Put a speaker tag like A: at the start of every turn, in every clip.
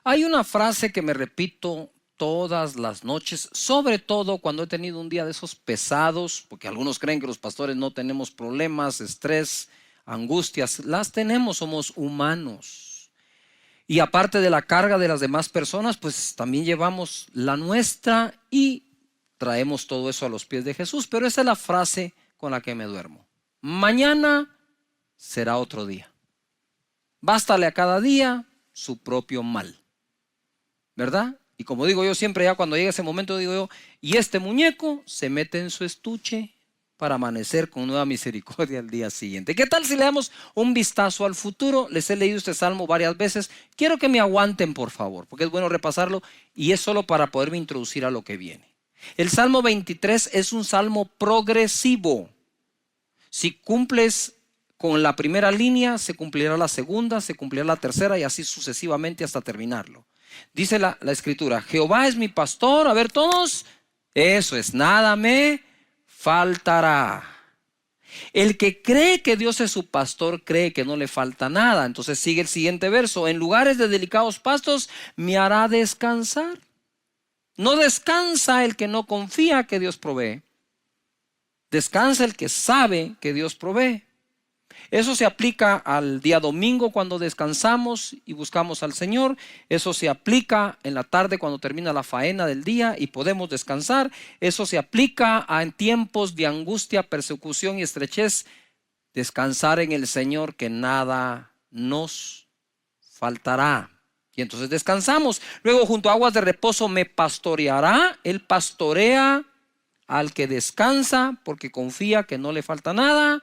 A: Hay una frase que me repito todas las noches, sobre todo cuando he tenido un día de esos pesados, porque algunos creen que los pastores no tenemos problemas, estrés, angustias. Las tenemos, somos humanos. Y aparte de la carga de las demás personas, pues también llevamos la nuestra y traemos todo eso a los pies de Jesús. Pero esa es la frase con la que me duermo. Mañana será otro día. Bástale a cada día su propio mal, ¿verdad? Y como digo yo siempre, ya cuando llega ese momento digo yo, y este muñeco se mete en su estuche para amanecer con nueva misericordia al día siguiente. ¿Qué tal si le damos un vistazo al futuro? Les he leído este salmo varias veces. Quiero que me aguanten, por favor, porque es bueno repasarlo y es solo para poderme introducir a lo que viene. El Salmo 23 es un salmo progresivo. Si cumples con la primera línea, se cumplirá la segunda, se cumplirá la tercera y así sucesivamente hasta terminarlo. Dice la escritura, Jehová es mi pastor. A ver todos, eso es, nada me faltará. El que cree que Dios es su pastor, cree que no le falta nada. Entonces sigue el siguiente verso, en lugares de delicados pastos me hará descansar. No descansa el que no confía que Dios provee. Descansa el que sabe que Dios provee. Eso se aplica al día domingo cuando descansamos y buscamos al Señor. Eso se aplica en la tarde cuando termina la faena del día y podemos descansar. Eso se aplica en tiempos de angustia, persecución y estrechez. Descansar en el Señor, que nada nos faltará. Y entonces descansamos. Luego, junto a aguas de reposo me pastoreará. Él pastorea al que descansa porque confía que no le falta nada.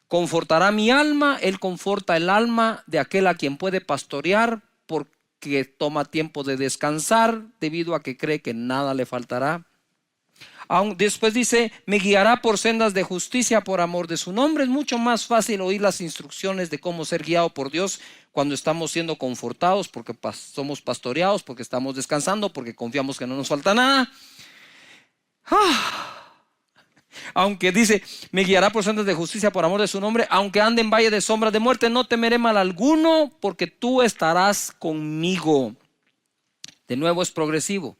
A: Confortará mi alma. Él conforta el alma de aquel a quien puede pastorear porque toma tiempo de descansar debido a que cree que nada le faltará. Después dice, me guiará por sendas de justicia por amor de su nombre. Es mucho más fácil oír las instrucciones de cómo ser guiado por Dios cuando estamos siendo confortados, porque somos pastoreados, porque estamos descansando, porque confiamos que no nos falta nada. Aunque dice, me guiará por sendas de justicia por amor de su nombre, aunque ande en valle de sombras de muerte, no temeré mal alguno, porque tú estarás conmigo. De nuevo es progresivo.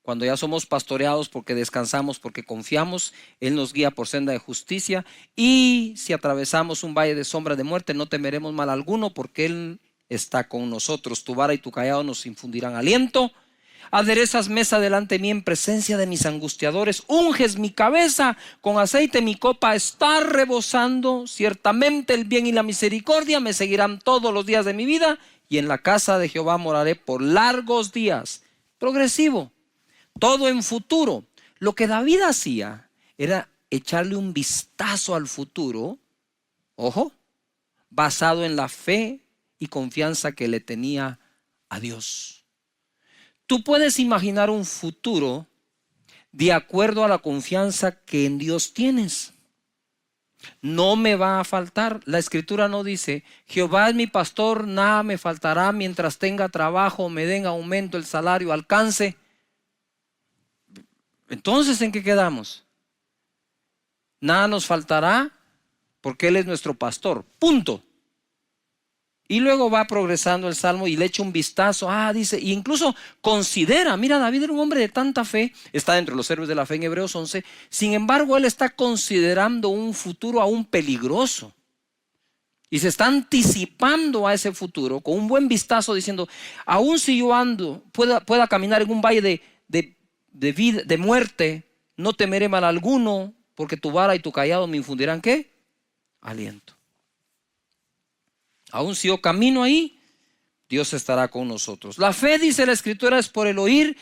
A: Cuando ya somos pastoreados porque descansamos, porque confiamos, Él nos guía por senda de justicia. Y si atravesamos un valle de sombra de muerte, no temeremos mal alguno, porque Él está con nosotros. Tu vara y tu cayado nos infundirán aliento. Aderezas mesa delante de mí en presencia de mis angustiadores. Unges mi cabeza con aceite, mi copa está rebosando. Ciertamente el bien y la misericordia me seguirán todos los días de mi vida, y en la casa de Jehová moraré por largos días. Progresivo. Todo en futuro. Lo que David hacía era echarle un vistazo al futuro, ojo, basado en la fe y confianza que le tenía a Dios. Tú puedes imaginar un futuro de acuerdo a la confianza que en Dios tienes. No me va a faltar. La escritura no dice, Jehová es mi pastor, nada me faltará mientras tenga trabajo, me den aumento, el salario alcance. Entonces, ¿en qué quedamos? Nada nos faltará porque Él es nuestro pastor. Punto. Y luego va progresando el salmo y le echa un vistazo. Dice, e incluso considera, mira, David era un hombre de tanta fe, está dentro de los héroes de la fe en Hebreos 11. Sin embargo, él está considerando un futuro aún peligroso. Y se está anticipando a ese futuro con un buen vistazo diciendo, aún si yo pueda caminar en un valle de muerte, no temeré mal alguno, porque tu vara y tu cayado me infundirán ¿qué? Aliento. Aún si yo camino ahí, Dios estará con nosotros. La fe, dice la escritura, es por el oír,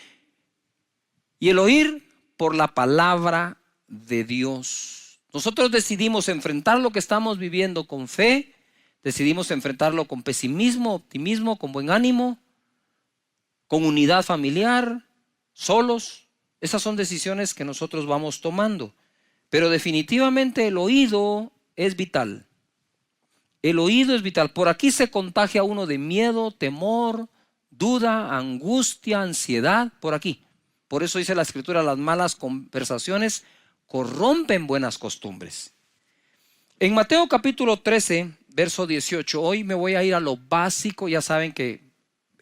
A: y el oír por la palabra de Dios. Nosotros decidimos enfrentar lo que estamos viviendo con fe, decidimos enfrentarlo con pesimismo, optimismo, con buen ánimo, con unidad familiar, solos. Esas son decisiones que nosotros vamos tomando. Pero definitivamente el oído es vital. El oído es vital. Por aquí se contagia uno de miedo, temor, duda, angustia, ansiedad. Por aquí. Por eso dice la escritura, las malas conversaciones corrompen buenas costumbres. En Mateo capítulo 13, verso 18, hoy me voy a ir a lo básico. Ya saben que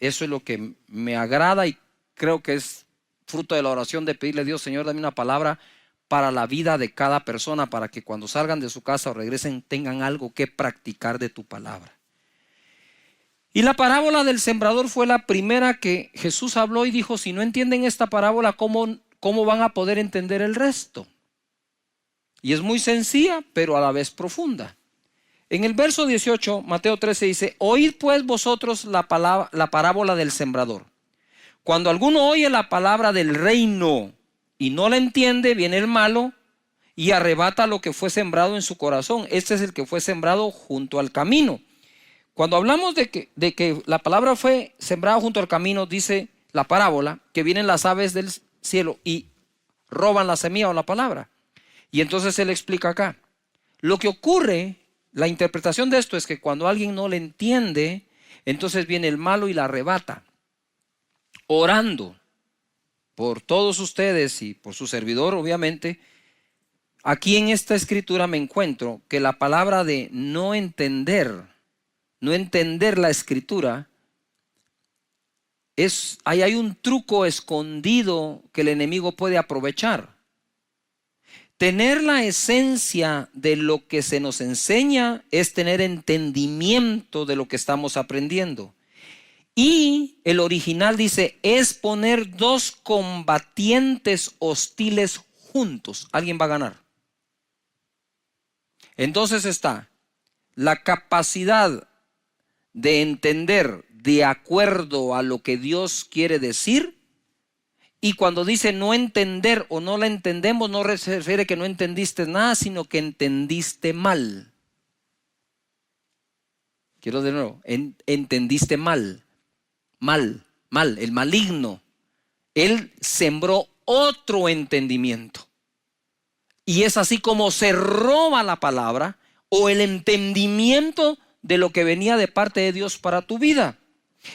A: Eso es lo que me agrada y creo que es fruto de la oración de pedirle a Dios, Señor, dame una palabra para la vida de cada persona, para que cuando salgan de su casa o regresen tengan algo que practicar de tu palabra. Y la parábola del sembrador fue la primera que Jesús habló y dijo, si no entienden esta parábola, ¿cómo van a poder entender el resto? Y es muy sencilla, pero a la vez profunda. En el verso 18, Mateo 13 dice, oíd pues vosotros la parábola del sembrador. Cuando alguno oye la palabra del reino y no la entiende, viene el malo y arrebata lo que fue sembrado en su corazón. Este es el que fue sembrado junto al camino. Cuando hablamos de que la palabra fue sembrada junto al camino, dice la parábola, que vienen las aves del cielo y roban la semilla o la palabra. Y entonces él explica acá. Lo que ocurre, la interpretación de esto es que cuando alguien no le entiende, entonces viene el malo y la arrebata. Orando por todos ustedes y por su servidor, obviamente, aquí en esta escritura me encuentro que la palabra de no entender la escritura, ahí hay un truco escondido que el enemigo puede aprovechar. Tener la esencia de lo que se nos enseña es tener entendimiento de lo que estamos aprendiendo. Y el original dice, es poner dos combatientes hostiles juntos. Alguien va a ganar. Entonces está la capacidad de entender de acuerdo a lo que Dios quiere decir. Y cuando dice no entender o no la entendemos, no se refiere que no entendiste nada, sino que entendiste mal. Quiero de nuevo, entendiste mal, el maligno. Él sembró otro entendimiento. Y es así como se roba la palabra o el entendimiento de lo que venía de parte de Dios para tu vida.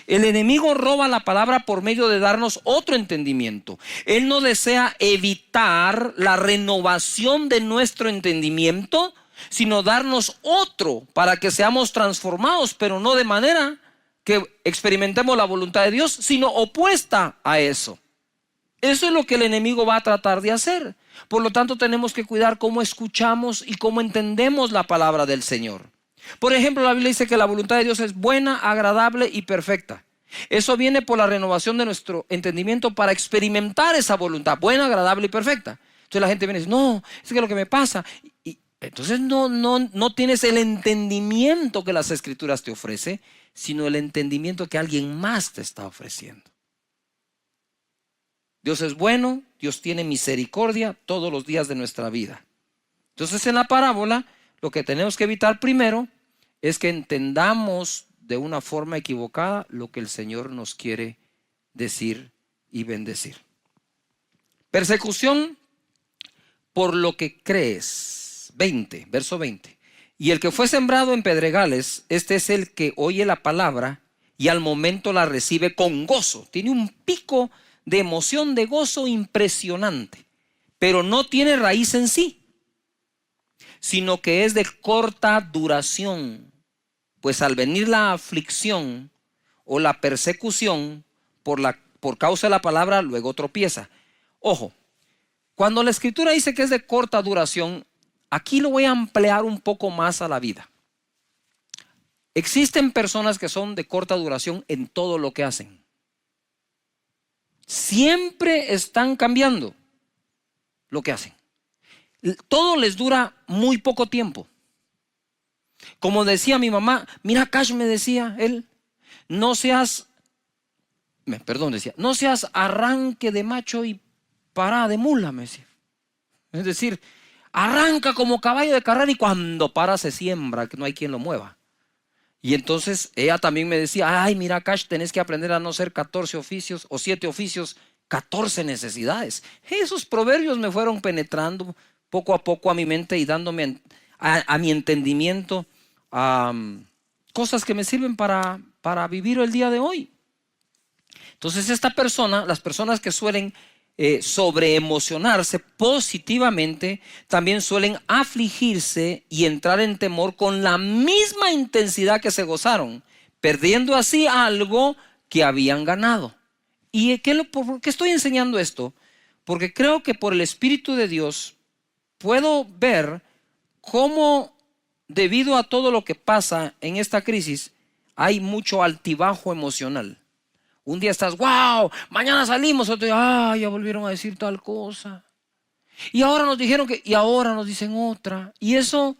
A: El enemigo roba la palabra por medio de darnos otro entendimiento. Él no desea evitar la renovación de nuestro entendimiento, sino darnos otro para que seamos transformados, pero no de manera que experimentemos la voluntad de Dios, sino opuesta a eso. Eso es lo que el enemigo va a tratar de hacer. Por lo tanto, tenemos que cuidar cómo escuchamos y cómo entendemos la palabra del Señor. Por ejemplo, la Biblia dice que la voluntad de Dios es buena, agradable y perfecta. Eso viene por la renovación de nuestro entendimiento para experimentar esa voluntad buena, agradable y perfecta. Entonces la gente viene y dice, no, es que lo que me pasa. Y entonces no tienes el entendimiento que las Escrituras te ofrecen, sino el entendimiento que alguien más te está ofreciendo. Dios es bueno, Dios tiene misericordia todos los días de nuestra vida. Entonces en la parábola lo que tenemos que evitar primero es que entendamos de una forma equivocada lo que el Señor nos quiere decir y bendecir. Persecución por lo que crees. 20, verso 20. Y el que fue sembrado en pedregales, este es el que oye la palabra y al momento la recibe con gozo. Tiene un pico de emoción, de gozo impresionante, pero no tiene raíz en sí, sino que es de corta duración. Pues al venir la aflicción o la persecución por causa de la palabra, luego tropieza. Ojo, cuando la Escritura dice que es de corta duración, aquí lo voy a ampliar un poco más a la vida. Existen personas que son de corta duración en todo lo que hacen. Siempre están cambiando lo que hacen. Todo les dura muy poco tiempo. Como decía mi mamá, mira, Cash, me decía él, no seas arranque de macho y parada de mula, me decía. Es decir, arranca como caballo de carrera y cuando para se siembra, que no hay quien lo mueva. Y entonces ella también me decía, ay, mira, Cash, tenés que aprender a no ser 14 oficios o 7 oficios, 14 necesidades. Esos proverbios me fueron penetrando poco a poco a mi mente y dándome a mi entendimiento cosas que me sirven para vivir el día de hoy. Entonces las personas que suelen sobreemocionarse positivamente, también suelen afligirse y entrar en temor con la misma intensidad que se gozaron, perdiendo así algo que habían ganado. ¿Y por qué estoy enseñando esto? Porque creo que por el Espíritu de Dios puedo ver cómo, debido a todo lo que pasa en esta crisis, hay mucho altibajo emocional. Un día estás, wow, mañana salimos, otro día, ya volvieron a decir tal cosa. Y ahora nos dijeron y ahora nos dicen otra. Y eso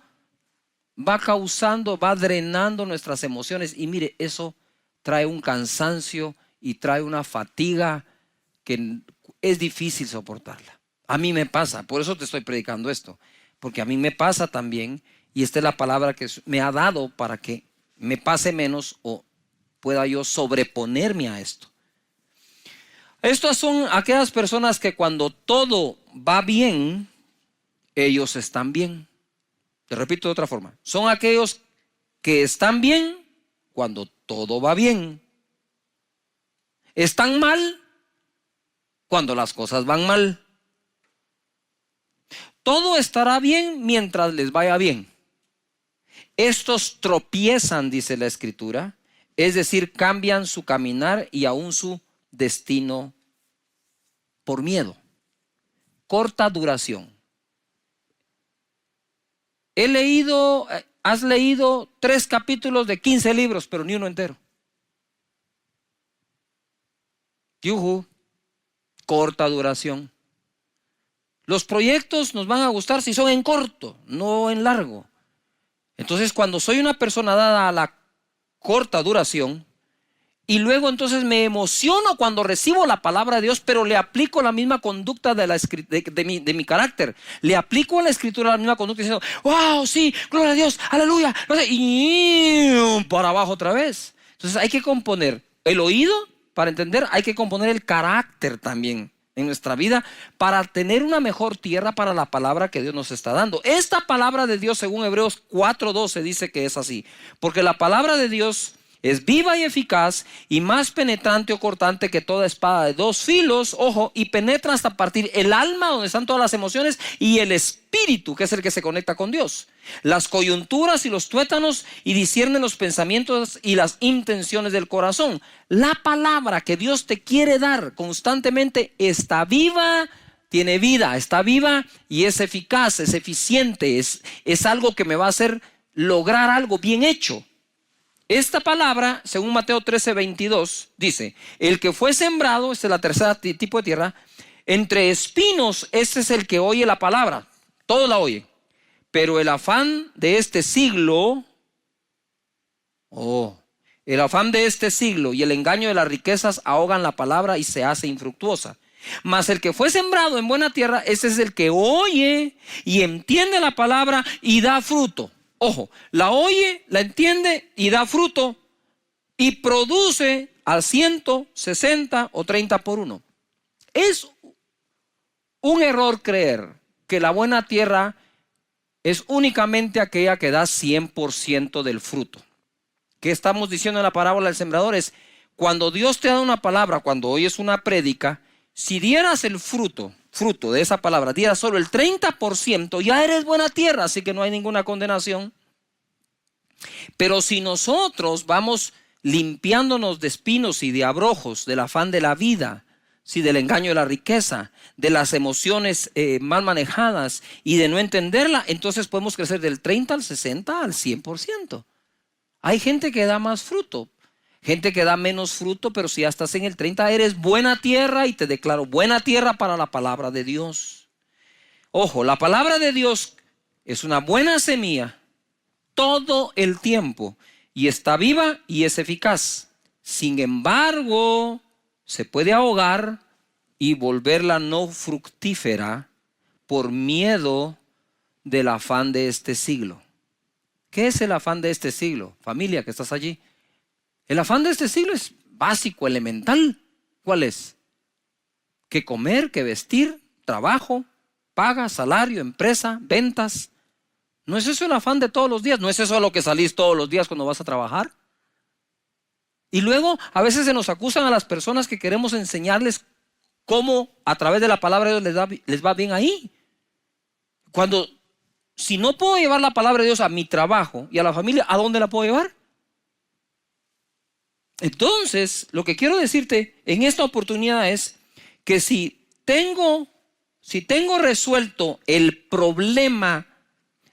A: va causando, va drenando nuestras emociones. Y mire, eso trae un cansancio y trae una fatiga que es difícil soportarla. A mí me pasa, por eso te estoy predicando esto. Porque a mí me pasa también, y esta es la palabra que me ha dado para que me pase menos o pueda yo sobreponerme a esto. Estas son aquellas personas que cuando todo va bien, ellos están bien. Te repito de otra forma. Son aquellos que están bien cuando todo va bien. Están mal cuando las cosas van mal. Todo estará bien mientras les vaya bien. Estos tropiezan, dice la Escritura, es decir, cambian su caminar y aún su destino por miedo. Corta duración. Has leído 3 capítulos de 15 libros, pero ni uno entero. Yuhu, corta duración. Los proyectos nos van a gustar si son en corto, no en largo. Entonces, cuando soy una persona dada a la corta duración, y luego entonces me emociono cuando recibo la palabra de Dios, pero le aplico la misma conducta de mi carácter. Le aplico a la Escritura la misma conducta diciendo, wow, sí, gloria a Dios, aleluya. Y para abajo otra vez. Entonces hay que componer el oído para entender, hay que componer el carácter también en nuestra vida para tener una mejor tierra para la palabra que Dios nos está dando. Esta palabra de Dios, según Hebreos 4:12, dice que es así. Porque la palabra de Dios es viva y eficaz y más penetrante o cortante que toda espada de 2 filos, ojo, y penetra hasta partir el alma, donde están todas las emociones, y el espíritu, que es el que se conecta con Dios, las coyunturas y los tuétanos, y discierne los pensamientos y las intenciones del corazón. La palabra que Dios te quiere dar constantemente está viva, tiene vida, está viva y es eficaz, es eficiente, es algo que me va a hacer lograr algo bien hecho. Esta palabra, según Mateo 13:22, dice, el que fue sembrado, esta es la tercera tipo de tierra, entre espinos, este es el que oye la palabra, todos la oyen, pero el afán de este siglo, el afán de este siglo y el engaño de las riquezas ahogan la palabra y se hace infructuosa. Mas el que fue sembrado en buena tierra, ese es el que oye y entiende la palabra y da fruto. Ojo, la oye, la entiende y da fruto y produce al 100, 60 o 30 por uno. Es un error creer que la buena tierra es únicamente aquella que da 100% del fruto. ¿Qué estamos diciendo en la parábola del sembrador? Es cuando Dios te da una palabra, cuando oyes una prédica, si dieras el fruto de esa palabra, dieras solo el 30%, ya eres buena tierra, así que no hay ninguna condenación. Pero si nosotros vamos limpiándonos de espinos y de abrojos, del afán de la vida, sí, del engaño de la riqueza, de las emociones mal manejadas y de no entenderla, entonces podemos crecer del 30 al 60 al 100%. Hay gente que da más fruto, gente que da menos fruto, pero si ya estás en el 30, eres buena tierra y te declaro buena tierra para la palabra de Dios. Ojo, la palabra de Dios es una buena semilla todo el tiempo y está viva y es eficaz. Sin embargo, se puede ahogar y volverla no fructífera por miedo del afán de este siglo. ¿Qué es el afán de este siglo? Familia que estás allí. El afán de este siglo es básico, elemental. ¿Cuál es? ¿Qué comer, qué vestir, trabajo, paga, salario, empresa, ventas? ¿No es eso el afán de todos los días? ¿No es eso a lo que salís todos los días cuando vas a trabajar? Y luego a veces se nos acusan a las personas que queremos enseñarles cómo a través de la palabra de Dios les va bien ahí. Cuando, si no puedo llevar la palabra de Dios a mi trabajo y a la familia, ¿a dónde la puedo llevar? Entonces, lo que quiero decirte en esta oportunidad es que si tengo resuelto el problema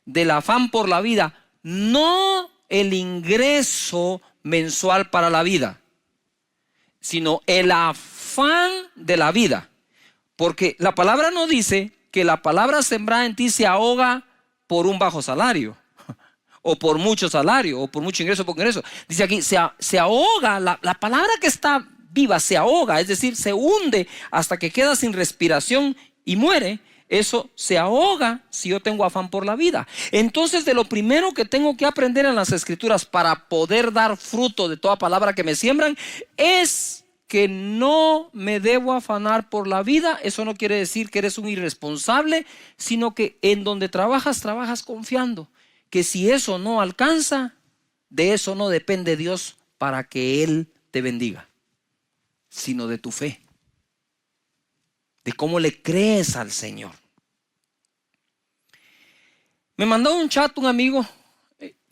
A: del afán por la vida, no el ingreso mensual para la vida, sino el afán de la vida. Porque la palabra no dice que la palabra sembrada en ti se ahoga por un bajo salario, o por mucho salario, o por mucho ingreso, o poco ingreso. Dice aquí, se ahoga, la palabra que está viva se ahoga, es decir, se hunde hasta que queda sin respiración y muere. Eso se ahoga si yo tengo afán por la vida. Entonces, de lo primero que tengo que aprender en las Escrituras para poder dar fruto de toda palabra que me siembran es que no me debo afanar por la vida. Eso no quiere decir que eres un irresponsable, sino que en donde trabajas, trabajas confiando que si eso no alcanza, de eso no depende Dios para que Él te bendiga, sino de tu fe, de cómo le crees al Señor. Me mandó un chat un amigo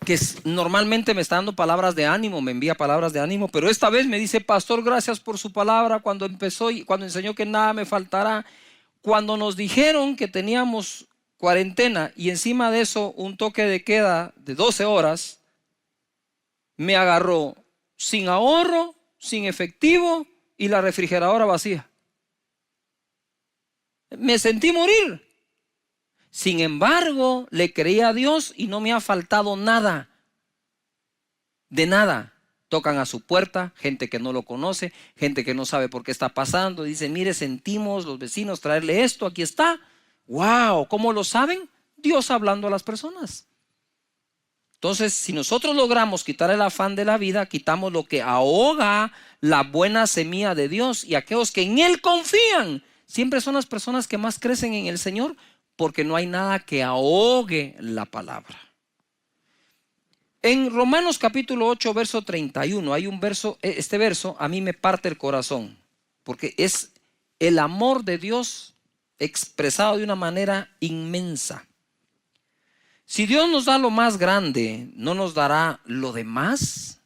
A: que normalmente me está dando palabras de ánimo, me envía palabras de ánimo, pero esta vez me dice: pastor, gracias por su palabra cuando empezó y cuando enseñó que nada me faltará. Cuando nos dijeron que teníamos cuarentena y encima de eso un toque de queda de 12 horas, me agarró sin ahorro, sin efectivo y la refrigeradora vacía. Me sentí morir. Sin embargo, le creí a Dios y no me ha faltado nada. De nada. Tocan a su puerta, gente que no lo conoce, gente que no sabe por qué está pasando. Dicen: mire, sentimos los vecinos traerle esto, aquí está. ¡Wow! ¿Cómo lo saben? Dios hablando a las personas. Entonces, si nosotros logramos quitar el afán de la vida, quitamos lo que ahoga la buena semilla de Dios. Y aquellos que en Él confían, siempre son las personas que más crecen en el Señor, porque no hay nada que ahogue la palabra. En Romanos capítulo 8, verso 31, hay un verso, este verso a mí me parte el corazón, porque es el amor de Dios expresado de una manera inmensa. Si Dios nos da lo más grande, ¿no nos dará lo demás?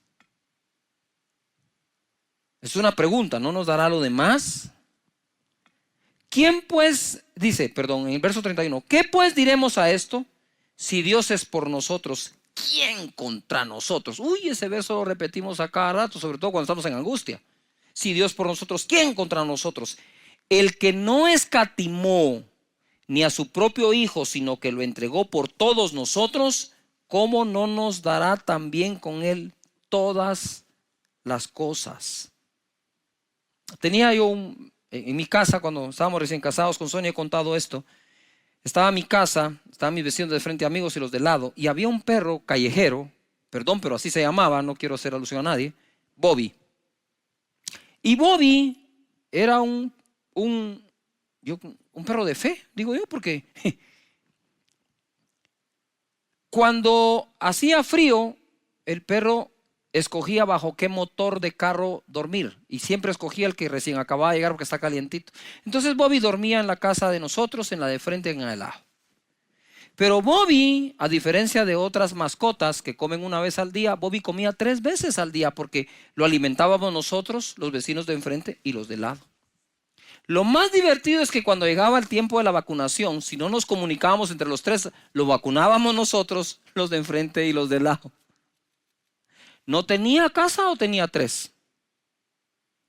A: Es una pregunta, ¿no nos dará lo demás? ¿Quién pues, dice, en el verso 31, ¿qué pues diremos a esto? Si Dios es por nosotros, ¿quién contra nosotros? Uy, ese verso lo repetimos a cada rato, sobre todo cuando estamos en angustia. Si Dios por nosotros, ¿quién contra nosotros? El que no escatimó ni a su propio Hijo, sino que lo entregó por todos nosotros, ¿cómo no nos dará también con Él todas las cosas? Tenía yo en mi casa, cuando estábamos recién casados con Sonia, he contado esto. Estaba en mi casa, estaban mis vecinos de frente, amigos, y los de lado, y había un perro callejero, perdón, pero así se llamaba, no quiero hacer alusión a nadie, Bobby. Y Bobby era un perro de fe, digo yo, porque cuando hacía frío, el perro escogía bajo qué motor de carro dormir, y siempre escogía el que recién acababa de llegar porque está calientito. Entonces Bobby dormía en la casa de nosotros, en la de frente, en el lado. Pero Bobby, a diferencia de otras mascotas que comen una vez al día, Bobby comía 3 veces al día, porque lo alimentábamos nosotros, los vecinos de enfrente y los de lado. Lo más divertido es que cuando llegaba el tiempo de la vacunación, si no nos comunicábamos entre los 3, lo vacunábamos nosotros, los de enfrente y los de lado. ¿No tenía casa o tenía 3?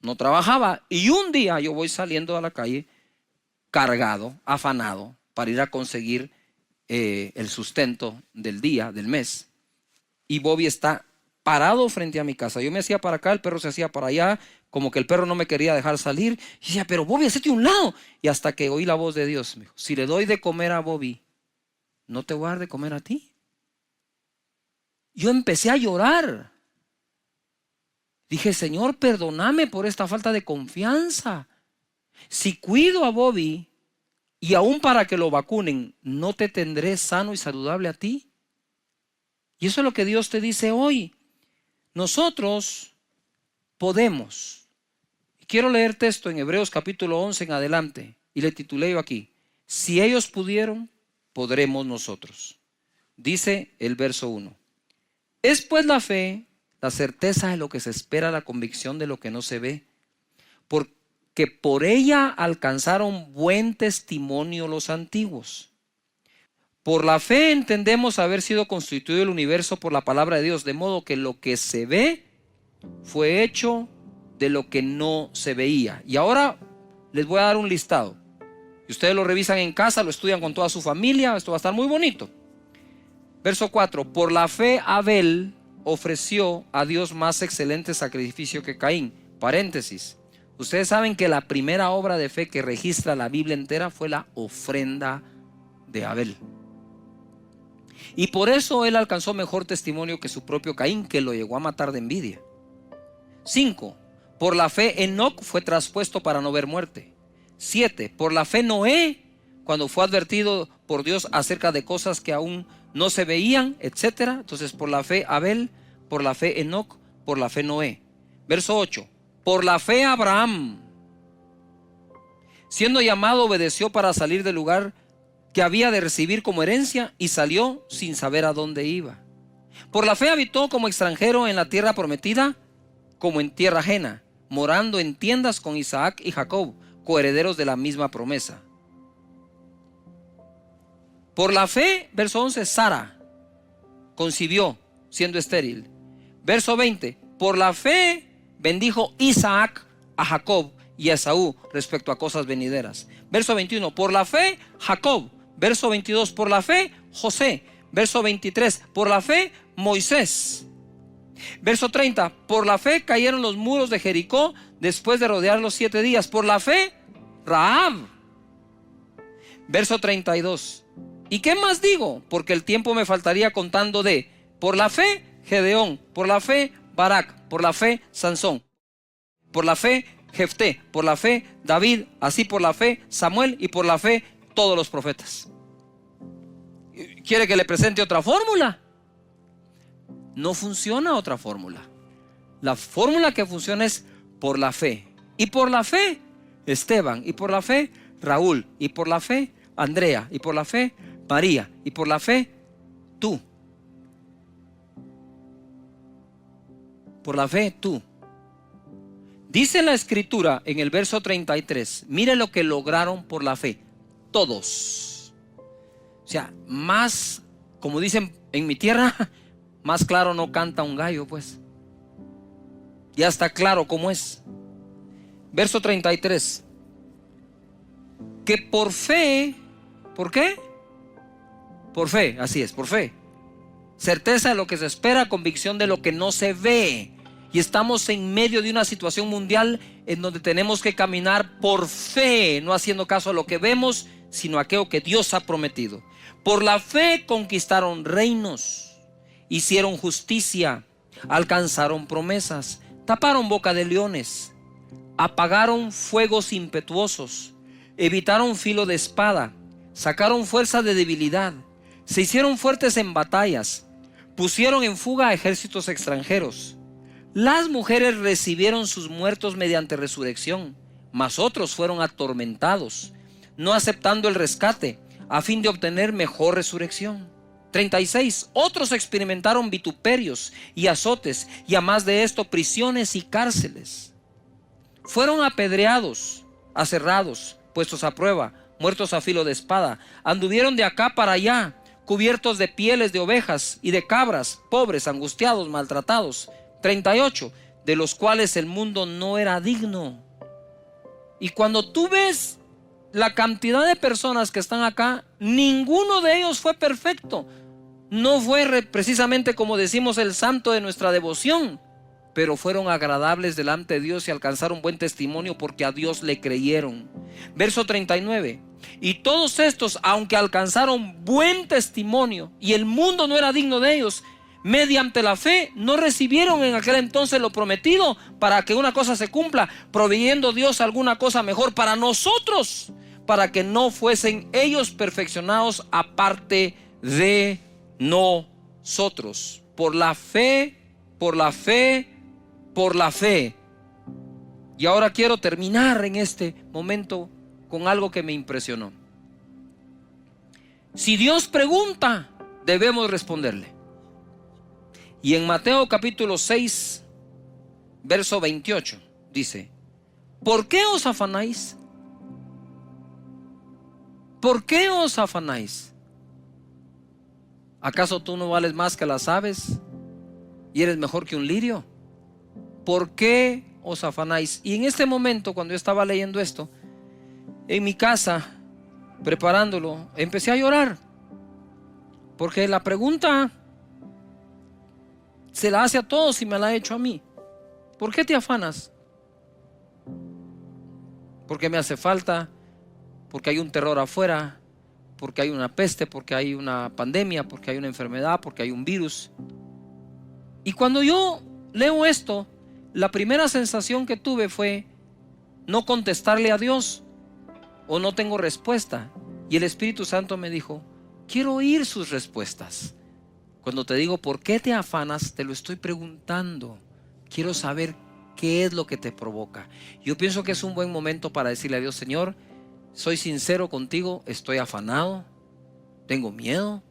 A: No trabajaba. Y un día yo voy saliendo a la calle cargado, afanado, para ir a conseguir el sustento del día, del mes. Y Bobby está parado frente a mi casa. Yo me hacía para acá, el perro se hacía para allá, como que el perro no me quería dejar salir. Y decía: pero Bobby, hacete un lado. Y hasta que oí la voz de Dios, me dijo: si le doy de comer a Bobby, ¿no te voy a dar de comer a ti? Yo empecé a llorar. Dije: Señor, perdóname por esta falta de confianza. Si cuido a Bobby y aún para que lo vacunen, ¿no te tendré sano y saludable a ti? Y eso es lo que Dios te dice hoy. Nosotros podemos. Quiero leer texto en Hebreos capítulo 11 en adelante, y le titulé yo aquí: si ellos pudieron, podremos nosotros. Dice el verso 1: es pues la fe la certeza de lo que se espera, la convicción de lo que no se ve. Porque por ella alcanzaron buen testimonio los antiguos. Por la fe entendemos haber sido constituido el universo por la palabra de Dios, de modo que lo que se ve fue hecho de lo que no se veía. Y ahora les voy a dar un listado. Y ustedes lo revisan en casa, lo estudian con toda su familia. Esto va a estar muy bonito. Verso 4. Por la fe Abel ofreció a Dios más excelente sacrificio que Caín. Paréntesis. Ustedes saben que la primera obra de fe que registra la Biblia entera fue la ofrenda de Abel. Y por eso él alcanzó mejor testimonio que su propio Caín, que lo llegó a matar de envidia. 5. Por la fe Enoc fue traspuesto para no ver muerte. 7. Por la fe Noé, cuando fue advertido por Dios acerca de cosas que aún no se veían, etc. Entonces por la fe Abel, por la fe Enoc, por la fe Noé. Verso 8. Por la fe Abraham, siendo llamado, obedeció para salir del lugar que había de recibir como herencia y salió sin saber a dónde iba. Por la fe habitó como extranjero en la tierra prometida, como en tierra ajena, morando en tiendas con Isaac y Jacob, coherederos de la misma promesa. Por la fe, verso 11, Sara concibió siendo estéril. Verso 20, por la fe bendijo Isaac a Jacob y a Esaú respecto a cosas venideras. Verso 21, por la fe Jacob. Verso 22, por la fe José. Verso 23, por la fe Moisés. Verso 30, por la fe cayeron los muros de Jericó después de rodearlos 7 días. Por la fe Rahab. Verso 32, ¿y qué más digo? Porque el tiempo me faltaría contando de, por la fe Gedeón, por la fe Barak, por la fe Sansón, por la fe Jefté, por la fe David, así por la fe Samuel y por la fe todos los profetas. ¿Quiere que le presente otra fórmula? No funciona otra fórmula. La fórmula que funciona es por la fe. Y por la fe Esteban, y por la fe Raúl, y por la fe Andrea, y por la fe María, y por la fe tú. Por la fe tú. Dice la escritura en el verso 33, mire lo que lograron por la fe. Todos. O sea, más, como dicen en mi tierra, más claro no canta un gallo, pues. Ya está claro cómo es. Verso 33. Que por fe, ¿por qué? Por fe, así es, por fe. Certeza de lo que se espera, convicción de lo que no se ve. Y estamos en medio de una situación mundial en donde tenemos que caminar por fe, no haciendo caso a lo que vemos, sino a aquello que Dios ha prometido. Por la fe conquistaron reinos, hicieron justicia, alcanzaron promesas, taparon boca de leones, apagaron fuegos impetuosos, evitaron filo de espada, sacaron fuerza de debilidad, se hicieron fuertes en batallas, pusieron en fuga a ejércitos extranjeros. Las mujeres recibieron sus muertos mediante resurrección, mas otros fueron atormentados, no aceptando el rescate, a fin de obtener mejor resurrección. 36. Otros experimentaron vituperios y azotes, y a más de esto, prisiones y cárceles. Fueron apedreados, aserrados, puestos a prueba, muertos a filo de espada. Anduvieron de acá para allá, cubiertos de pieles de ovejas y de cabras, pobres, angustiados, maltratados. 38. De los cuales el mundo no era digno. Y cuando tú ves la cantidad de personas que están acá, ninguno de ellos fue perfecto. No fue precisamente como decimos el santo de nuestra devoción, pero fueron agradables delante de Dios y alcanzaron buen testimonio porque a Dios le creyeron. Verso 39. Y todos estos, aunque alcanzaron buen testimonio y el mundo no era digno de ellos, mediante la fe no recibieron en aquel entonces lo prometido, para que una cosa se cumpla, proveyendo Dios alguna cosa mejor para nosotros, para que no fuesen ellos perfeccionados aparte de nosotros. Por la fe, por la fe, por la fe. Y ahora quiero terminar en este momento con algo que me impresionó. Si Dios pregunta, debemos responderle. Y en Mateo capítulo 6, verso 28, dice: ¿por qué os afanáis? ¿Por qué os afanáis? ¿Acaso tú no vales más que las aves y eres mejor que un lirio? ¿Por qué os afanáis? Y en este momento, cuando yo estaba leyendo esto, en mi casa, preparándolo, empecé a llorar, porque la pregunta se la hace a todos y me la ha hecho a mí. ¿Por qué te afanas? Porque me hace falta, porque hay un terror afuera, porque hay una peste, porque hay una pandemia, porque hay una enfermedad, porque hay un virus. Y cuando yo leo esto, la primera sensación que tuve fue no contestarle a Dios, o no tengo respuesta. Y el Espíritu Santo me dijo: quiero oír sus respuestas. Cuando te digo ¿por qué te afanas?, te lo estoy preguntando. Quiero saber qué es lo que te provoca. Yo pienso que es un buen momento para decirle a Dios: Señor, soy sincero contigo, estoy afanado, tengo miedo,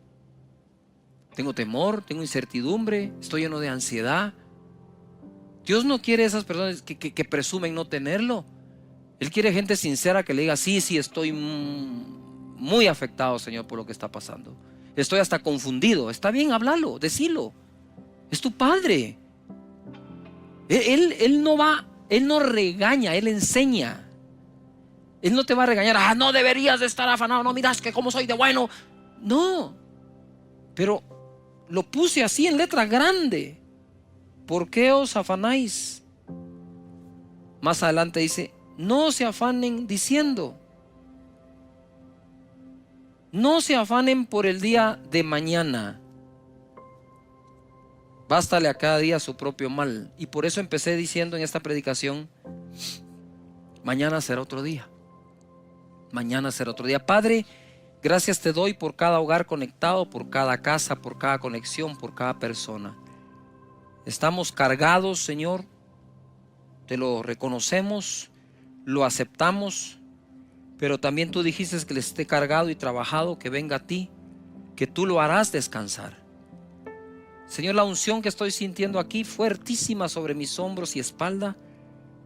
A: tengo temor, tengo incertidumbre, estoy lleno de ansiedad. Dios no quiere esas personas que presumen no tenerlo. Él quiere gente sincera que le diga: sí, estoy muy afectado, Señor, por lo que está pasando. Estoy hasta confundido. Está bien, háblalo, decilo. Es tu Padre. Él no regaña, Él enseña. Él no te va a regañar: no deberías de estar afanado, no miras que cómo soy de bueno. No, pero lo puse así en letra grande. ¿Por qué os afanáis? Más adelante dice: no se afanen diciendo. No se afanen por el día de mañana. Bástale a cada día su propio mal. Y por eso empecé diciendo en esta predicación: mañana será otro día. Mañana será otro día. Padre, gracias te doy por cada hogar conectado, por cada casa, por cada conexión, por cada persona. Estamos cargados, Señor. Te lo reconocemos, lo aceptamos, pero también tú dijiste que le esté cargado y trabajado, que venga a ti, que tú lo harás descansar. Señor, la unción que estoy sintiendo aquí, fuertísima sobre mis hombros y espalda,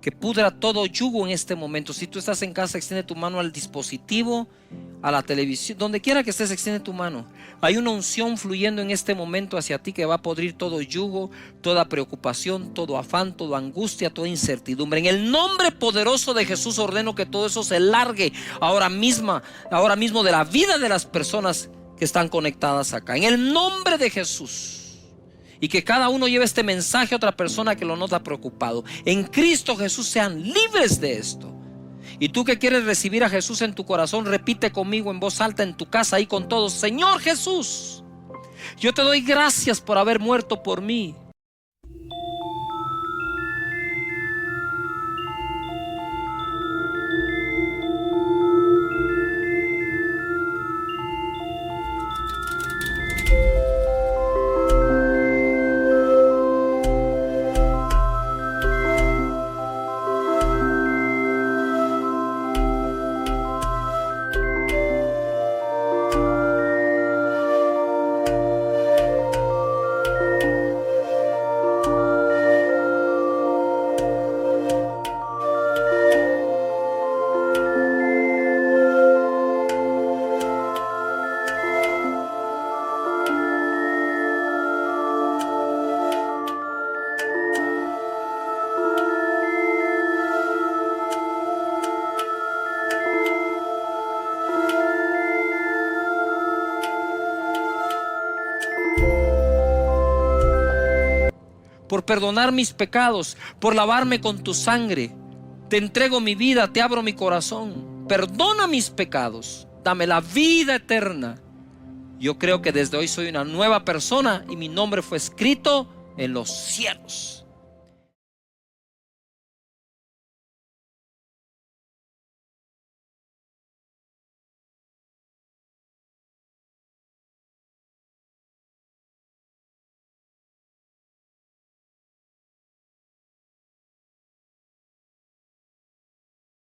A: que pudra todo yugo en este momento. Si tú estás en casa, extiende tu mano al dispositivo, a la televisión, donde quiera que estés, extiende tu mano. Hay una unción fluyendo en este momento hacia ti que va a podrir todo yugo, toda preocupación, todo afán, toda angustia, toda incertidumbre. En el nombre poderoso de Jesús ordeno que todo eso se largue ahora mismo de la vida de las personas que están conectadas acá. En el nombre de Jesús. Y que cada uno lleve este mensaje a otra persona que lo nota preocupado. En Cristo Jesús sean libres de esto. Y tú que quieres recibir a Jesús en tu corazón, repite conmigo en voz alta en tu casa, ahí con todos: Señor Jesús, yo te doy gracias por haber muerto por mí. Por perdonar mis pecados, por lavarme con tu sangre. Te entrego mi vida, te abro mi corazón. Perdona mis pecados, dame la vida eterna. Yo creo que desde hoy soy una nueva persona y mi nombre fue escrito en los cielos.